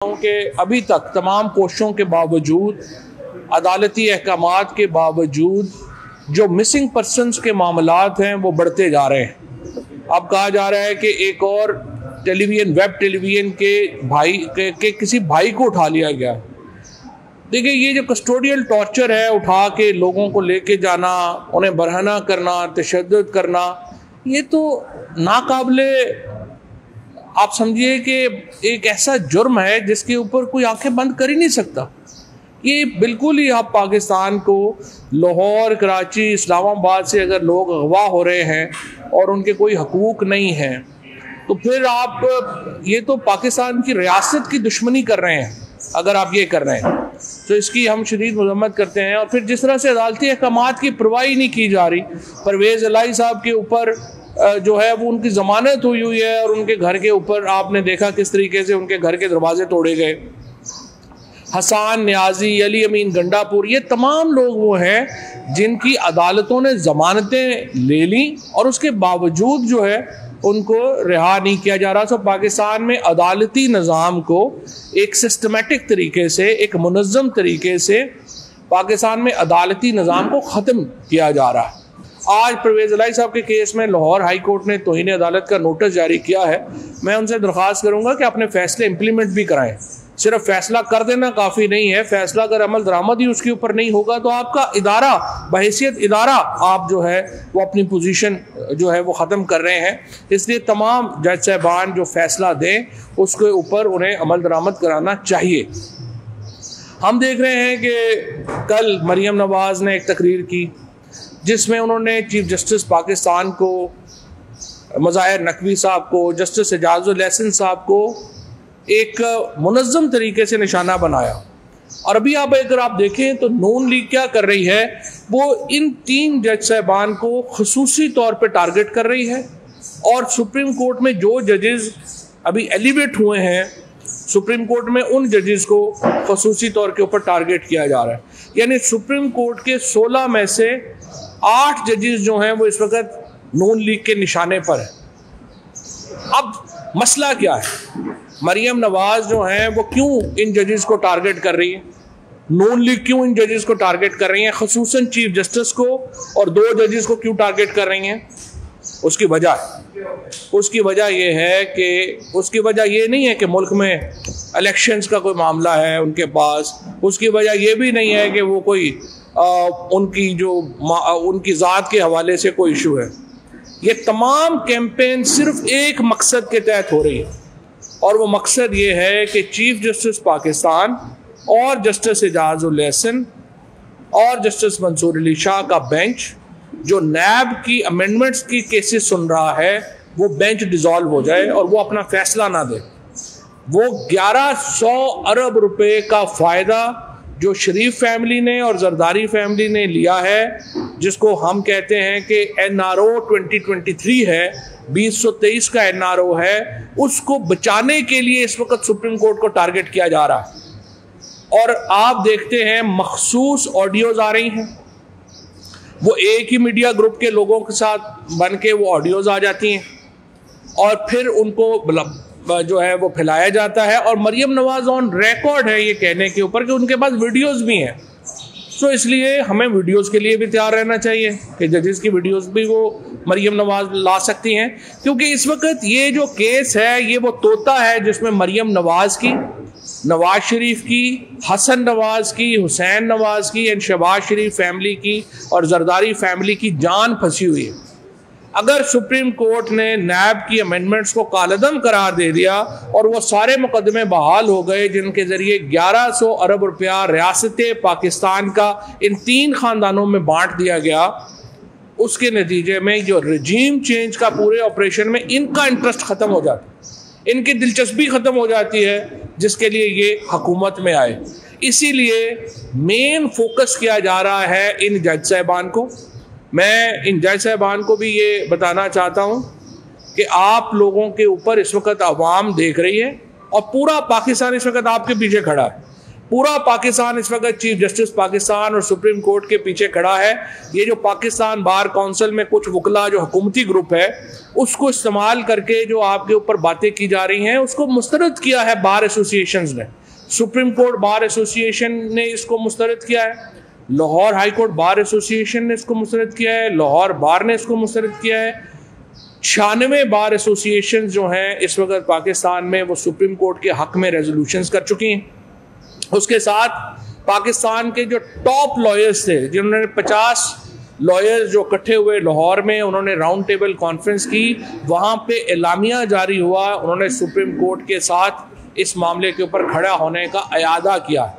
कि अभी तक तमाम कोशिशों के बावजूद, अदालती अहकामात के बावजूद जो मिसिंग पर्सनस के मामलात हैं वो बढ़ते जा रहे हैं। अब कहा जा रहा है कि एक और वेब टेलीविज़न के भाई के किसी भाई को उठा लिया गया। देखिए, ये जो कस्टोडियल टॉर्चर है, उठा के लोगों को लेके जाना, उन्हें बरहना करना, तशद्दुद करना, ये तो नाकाबिले, आप समझिए कि एक ऐसा जुर्म है जिसके ऊपर कोई आंखें बंद कर ही नहीं सकता। ये बिल्कुल ही, आप पाकिस्तान को लाहौर, कराची, इस्लामाबाद से अगर लोग अगवा हो रहे हैं और उनके कोई हकूक़ नहीं हैं, तो फिर आप ये तो पाकिस्तान की रियासत की दुश्मनी कर रहे हैं। अगर आप ये कर रहे हैं तो इसकी हम शदीद मज़म्मत करते हैं। और फिर जिस तरह से अदालती अहकामात की परवाही नहीं की जा रही, परवेज़ इलाही साहब के ऊपर जो है वो उनकी ज़मानत हुई है और उनके घर के ऊपर आपने देखा किस तरीके से उनके घर के दरवाजे तोड़े गए। हसन न्याजी, अली अमीन गंडापुर, ये तमाम लोग वो हैं जिनकी अदालतों ने ज़मानतें ले ली और उसके बावजूद जो है उनको रिहा नहीं किया जा रहा। तो पाकिस्तान में अदालती निज़ाम को एक सिस्टमेटिक तरीके से, एक मुनज़्ज़म तरीके से पाकिस्तान में अदालती निज़ाम को ख़त्म किया जा रहा है। आज परवेज़ इलाही साहब के केस में लाहौर हाई कोर्ट ने तौहीन अदालत का नोटिस जारी किया है। मैं उनसे दरख्वास्त करूँगा कि अपने फ़ैसले इम्प्लीमेंट भी कराएँ। सिर्फ फैसला कर देना काफ़ी नहीं है, फैसला अगर अमल दरामद ही उसके ऊपर नहीं होगा तो आपका इदारा, बहैसियत इदारा, आप जो है वो अपनी पोजीशन जो है वो ख़त्म कर रहे हैं। इसलिए तमाम जज साहबान जो फैसला दें उसके ऊपर उन्हें अमल दरामद कराना चाहिए। हम देख रहे हैं कि कल मरियम नवाज़ ने एक तकरीर की जिसमें उन्होंने चीफ जस्टिस पाकिस्तान को, मज़ाहिर नकवी साहब को, जस्टिस एजाजुल एहसन साहब को एक मुनज़्ज़म तरीके से निशाना बनाया। और अभी आप अगर आप देखें तो नून लीग क्या कर रही है, वो इन 3 जज साहबान को ख़ुसूसी तौर पे टारगेट कर रही है। और सुप्रीम कोर्ट में जो जजेस अभी एलिवेट हुए हैं, सुप्रीम कोर्ट में उन जजेस को ख़ुसूसी तौर के ऊपर टारगेट किया जा रहा है। यानी सुप्रीम कोर्ट के 16 में से 8 जजेस जो हैं वो इस वक्त नून लीग के निशाने पर है। अब मसला क्या है? मरियम नवाज़ जो हैं वो क्यों इन जजेस को टारगेट कर रही है? नून लीग क्यों इन जजेस को टारगेट कर रही हैं, ख़ुसूसन चीफ जस्टिस को, और 2 जजेस को क्यों टारगेट कर रही हैं? उसकी वजह ये है कि उसकी वजह ये नहीं है कि मुल्क में इलेक्शंस का कोई मामला है उनके पास। उसकी वजह ये भी नहीं है कि वो कोई उनकी ज़ात के हवाले से कोई इशू है। ये तमाम कैंपेन सिर्फ एक मकसद के तहत हो रही है और वो मकसद ये है कि चीफ जस्टिस पाकिस्तान और जस्टिस एजाजुल एहसन और जस्टिस मंसूर अली शाह का बेंच जो नैब की अमेंडमेंट्स की केसेस सुन रहा है, वो बेंच डिसॉल्व हो जाए और वो अपना फैसला ना दे। वो 1100 अरब रुपए का फ़ायदा जो शरीफ फैमिली ने और जरदारी फैमिली ने लिया है, जिसको हम कहते हैं कि NRO 2023 है, 2023 का NRO है, उसको बचाने के लिए इस वक्त सुप्रीम कोर्ट को टारगेट किया जा रहा है। और आप देखते हैं मखसूस ऑडियोज आ रही हैं, वो एक ही मीडिया ग्रुप के लोगों के साथ बन के वो ऑडियोज आ जाती हैं और फिर उनको जो है वो फैलाया जाता है। और मरियम नवाज़ ऑन रिकॉर्ड है ये कहने के ऊपर कि उनके पास वीडियोस भी हैं। तो इसलिए हमें वीडियोस के लिए भी तैयार रहना चाहिए कि जजेस की वीडियोस भी वो मरियम नवाज़ ला सकती हैं, क्योंकि इस वक्त ये जो केस है ये वो तोता है जिसमें मरियम नवाज़ की, नवाज शरीफ की, हसन नवाज़ की, हुसैन नवाज़ की एंड शहबाज शरीफ फैमिली की और जरदारी फैमिली की जान फंसी हुई है। अगर सुप्रीम कोर्ट ने नैब की अमेंडमेंट्स को कालअदम करार दे दिया और वो सारे मुकदमे बहाल हो गए जिनके ज़रिए 1100 अरब रुपया रियासत पाकिस्तान का इन 3 ख़ानदानों में बांट दिया गया, उसके नतीजे में जो रजीम चेंज का पूरे ऑपरेशन में इनका इंटरेस्ट ख़त्म हो जाता है, इनकी दिलचस्पी ख़त्म हो जाती है जिसके लिए ये हुकूमत में आए। इसीलिए मेन फोकस किया जा रहा है इन जज साहबान को। मैं इन जज साहबान को भी ये बताना चाहता हूँ कि आप लोगों के ऊपर इस वक्त आवाम देख रही है और पूरा पाकिस्तान इस वक्त आपके पीछे खड़ा है। पूरा पाकिस्तान इस वक्त चीफ जस्टिस पाकिस्तान और सुप्रीम कोर्ट के पीछे खड़ा है। ये जो पाकिस्तान बार काउंसिल में कुछ वकला जो हुकूमती ग्रुप है उसको इस्तेमाल करके जो आपके ऊपर बातें की जा रही हैं उसको मुस्तरद किया है बार एसोसिएशंस ने। सुप्रीम कोर्ट बार एसोसिएशन ने इसको मुस्तरद किया है, Lahore high court bar association ने इसको मुस्तरद किया है, लाहौर बार ने इसको मुस्तरद किया है। 96 बार एसोसिएशन जो हैं इस वक्त पाकिस्तान में वो सुप्रीम कोर्ट के हक में रेजोल्यूशंस कर चुकी हैं। उसके साथ पाकिस्तान के जो टॉप लॉयर्स थे, जिन्होंने 50 लॉयर्स जो इकट्ठे हुए लाहौर में, उन्होंने राउंड टेबल कॉन्फ्रेंस की, वहाँ पे एलामिया जारी हुआ, उन्होंने सुप्रीम कोर्ट के साथ इस मामले के ऊपर खड़ा होने का अयादा किया।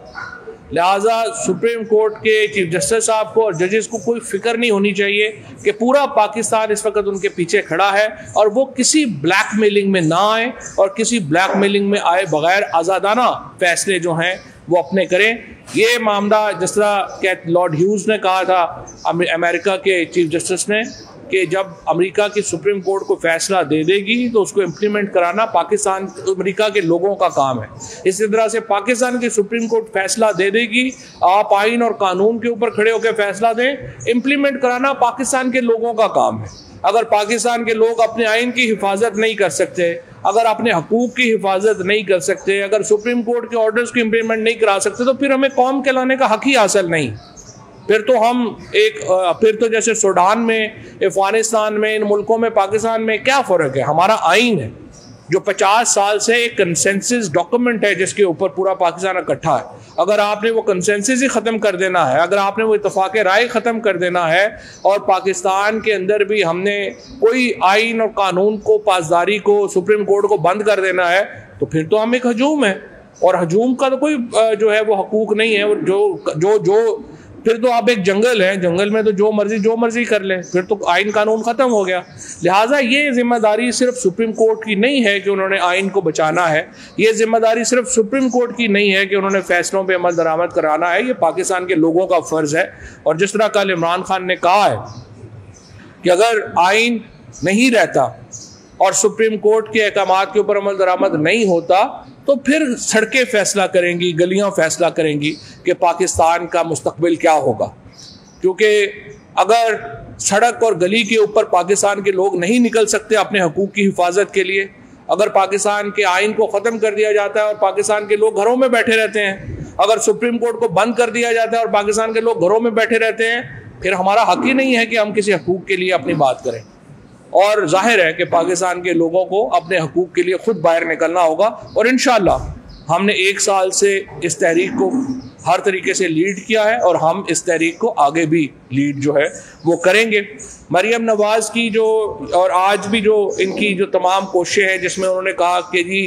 लिहाजा सुप्रीम कोर्ट के चीफ जस्टिस साहब को और जजेस को कोई फिक्र नहीं होनी चाहिए कि पूरा पाकिस्तान इस वक्त उनके पीछे खड़ा है और वो किसी ब्लैकमेलिंग में ना आए और किसी ब्लैकमेलिंग में आए बगैर आज़ादाना फैसले जो हैं वो अपने करें। ये मामला जिस तरह लॉर्ड ह्यूज ने कहा था अमेरिका के चीफ जस्टिस ने कि जब अमेरिका की सुप्रीम कोर्ट को फैसला दे देगी तो उसको इम्प्लीमेंट कराना पाकिस्तान अमेरिका के लोगों का काम है। इसी तरह से पाकिस्तान की सुप्रीम कोर्ट फैसला दे देगी, आप आइन और कानून के ऊपर खड़े होकर फैसला दें, इम्प्लीमेंट कराना पाकिस्तान के लोगों का काम है। अगर पाकिस्तान के लोग अपने आइन की हिफाजत नहीं कर सकते, अगर अपने हकूक़ की हिफाजत नहीं कर सकते, अगर सुप्रीम कोर्ट के ऑर्डर्स को इम्प्लीमेंट नहीं करा सकते तो फिर हमें कौम कहलाने का हक ही हासिल नहीं। फिर तो जैसे सूडान में, अफगानिस्तान में, इन मुल्कों में पाकिस्तान में क्या फ़र्क है? हमारा आइन है जो 50 साल से एक कंसेंसस डॉक्यूमेंट है जिसके ऊपर पूरा पाकिस्तान इकट्ठा है। अगर आपने वो कंसेंसस ही ख़त्म कर देना है, अगर आपने वो इत्तफाक़ राय ख़त्म कर देना है और पाकिस्तान के अंदर भी हमने कोई आइन और कानून को, पासदारी को, सुप्रीम कोर्ट को बंद कर देना है तो फिर तो हम एक हजूम है और हजूम का तो कोई जो है वो हकूक़ नहीं है। जो फिर तो आप एक जंगल है, जंगल में तो जो मर्जी कर ले, फिर तो आइन कानून ख़त्म हो गया। लिहाजा ये जिम्मेदारी सिर्फ सुप्रीम कोर्ट की नहीं है कि उन्होंने आइन को बचाना है, ये जिम्मेदारी सिर्फ सुप्रीम कोर्ट की नहीं है कि उन्होंने फैसलों पे अमल दरामद कराना है, ये पाकिस्तान के लोगों का फ़र्ज़ है। और जिस तरह कल इमरान खान ने कहा है कि अगर आइन नहीं रहता और सुप्रीम कोर्ट के अहकामात के ऊपर अमल दरामद नहीं होता तो फिर सड़कें फैसला करेंगी, गलियां फैसला करेंगी कि पाकिस्तान का मुस्तकबिल क्या होगा। क्योंकि अगर सड़क और गली के ऊपर पाकिस्तान के लोग नहीं निकल सकते अपने हकूक़ की हिफाजत के लिए, अगर पाकिस्तान के आइन को ख़त्म कर दिया जाता है और पाकिस्तान के लोग घरों में बैठे रहते हैं, अगर सुप्रीम कोर्ट को बंद कर दिया जाता है और पाकिस्तान के लोग घरों में बैठे रहते हैं, फिर हमारा हक ही नहीं है कि हम किसी हकूक़ के लिए अपनी बात करें। और जाहिर है कि पाकिस्तान के लोगों को अपने हकूक़ के लिए खुद बाहर निकलना होगा। और इंशाअल्लाह हमने 1 साल से इस तहरीक को हर तरीके से लीड किया है और हम इस तहरीक को आगे भी लीड जो है वो करेंगे। मरियम नवाज़ की जो और आज भी जो इनकी जो तमाम कोशिशें हैं जिसमें उन्होंने कहा कि जी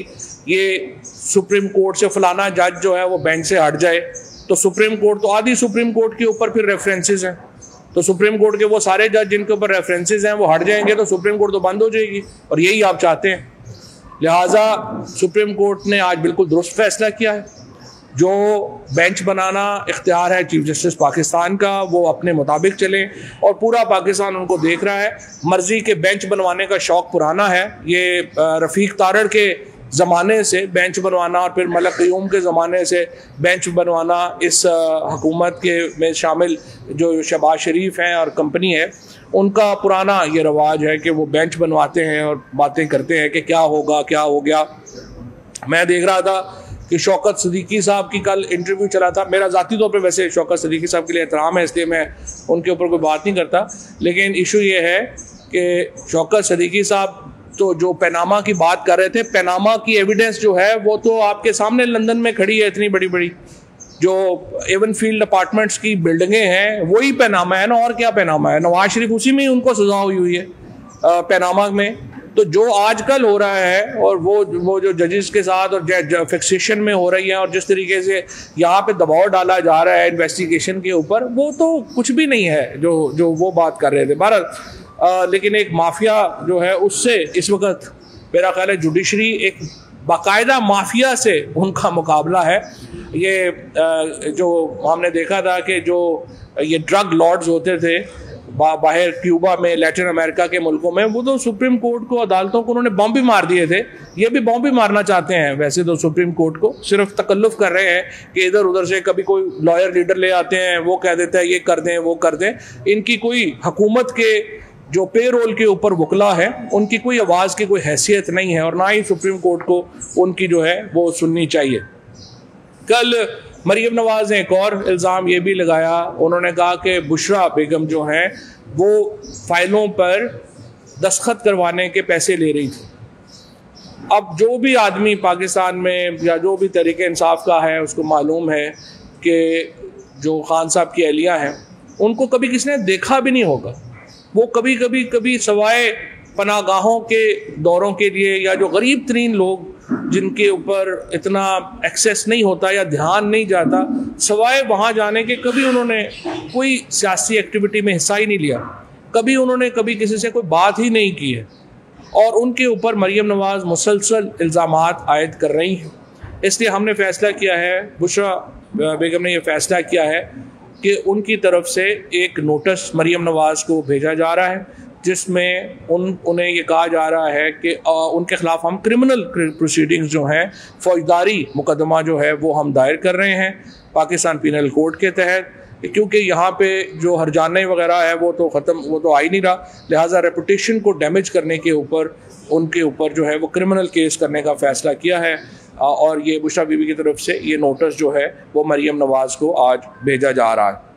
ये सुप्रीम कोर्ट से फलाना जज जो है वो बेंच से हट जाए, तो सुप्रीम कोर्ट तो आधी सुप्रीम कोर्ट के ऊपर फिर रेफरेंसेस हैं, तो सुप्रीम कोर्ट के वो सारे जज जिनके ऊपर रेफरेंसेस हैं वो हट जाएंगे तो सुप्रीम कोर्ट तो बंद हो जाएगी, और यही आप चाहते हैं। लिहाजा सुप्रीम कोर्ट ने आज बिल्कुल दुरुस्त फैसला किया है। जो बेंच बनाना इख्तियार है चीफ जस्टिस पाकिस्तान का, वो अपने मुताबिक चलें और पूरा पाकिस्तान उनको देख रहा है। मर्जी के बेंच बनवाने का शौक़ पुराना है, ये रफ़ीक तारड़ के ज़माने से बेंच बनवाना और फिर मलक क़यूम के ज़माने से बेंच बनवाना, इस हुकूमत के में शामिल जो शहबाज शरीफ हैं और कंपनी है उनका पुराना ये रवाज है कि वो बेंच बनवाते हैं और बातें करते हैं कि क्या होगा, क्या हो गया। मैं देख रहा था कि शौकत सदीकी साहब की कल इंटरव्यू चला था। मेरा ज़ाती तौर पे वैसे शौकत सदीकी साहब के लिए एहतराम है, इसलिए मैं उनके ऊपर कोई बात नहीं करता, लेकिन इशू ये है कि शौकत सदीकी साहब तो जो पैनामा की बात कर रहे थे, पैनामा की एविडेंस जो है वो तो आपके सामने लंदन में खड़ी है, इतनी बड़ी बड़ी जो एवन फील्ड अपार्टमेंट्स की बिल्डिंगें हैं वही पैनामा है ना, और क्या पैनामा है। नवाज शरीफ उसी में ही उनको सजा हुई है पैनामा में। तो जो आजकल हो रहा है और वो जो जजेस के साथ और फिक्सेशन में हो रही है और जिस तरीके से यहाँ पे दबाव डाला जा रहा है इन्वेस्टिगेशन के ऊपर, वो तो कुछ भी नहीं है जो वो बात कर रहे थे। भारत लेकिन एक माफिया जो है उससे इस वक्त मेरा ख्याल है जुडिशरी एक बाकायदा माफिया से उनका मुकाबला है। ये जो हमने देखा था कि जो ये ड्रग लॉर्ड्स होते थे बाहर क्यूबा में, लैटिन अमेरिका के मुल्कों में, वो तो सुप्रीम कोर्ट को, अदालतों को उन्होंने बम भी मार दिए थे। ये भी बम भी मारना चाहते हैं वैसे तो सुप्रीम कोर्ट को, सिर्फ तकल्लुफ कर रहे हैं कि इधर उधर से कभी कोई लॉयर लीडर ले आते हैं, वो कह देता है ये कर दें वो कर दें। इनकी कोई हुकूमत के जो पे रोल के ऊपर वकला है उनकी कोई आवाज़ की कोई हैसियत नहीं है, और ना ही सुप्रीम कोर्ट को उनकी जो है वो सुननी चाहिए। कल मरियम नवाज ने एक और इल्ज़ाम ये भी लगाया, उन्होंने कहा कि बुशरा बेगम जो हैं वो फाइलों पर दस्तखत करवाने के पैसे ले रही थी। अब जो भी आदमी पाकिस्तान में या जो भी तरीके इंसाफ का है उसको मालूम है कि जो खान साहब की अहलिया हैं उनको कभी किसी ने देखा भी नहीं होगा। वो कभी सवाए पनागाहों के दौरों के लिए, या जो गरीब तरीन लोग जिनके ऊपर इतना एक्सेस नहीं होता या ध्यान नहीं जाता, सवाए वहाँ जाने के कभी उन्होंने कोई सियासी एक्टिविटी में हिस्सा ही नहीं लिया, कभी किसी से कोई बात ही नहीं की है, और उनके ऊपर मरियम नवाज मुसलसल इल्ज़ामात आयद कर रही हैं। इसलिए हमने फ़ैसला किया है, बुशरा बेगम ने यह फ़ैसला किया है कि उनकी तरफ से एक नोटिस मरियम नवाज को भेजा जा रहा है जिसमें उन्हें ये कहा जा रहा है कि उनके ख़िलाफ़ हम क्रिमिनल प्रोसीडिंग्स जो हैं, फौजदारी मुकदमा जो है वो हम दायर कर रहे हैं पाकिस्तान पीनल कोड के तहत, क्योंकि यहाँ पे जो हरजाने वगैरह है वो तो आ ही नहीं रहा। लिहाजा रेपुटेशन को डैमेज करने के ऊपर उनके ऊपर जो है वो क्रिमिनल केस करने का फ़ैसला किया है, और ये बुशरा बीबी की तरफ से ये नोटिस जो है वो मरियम नवाज़ को आज भेजा जा रहा है।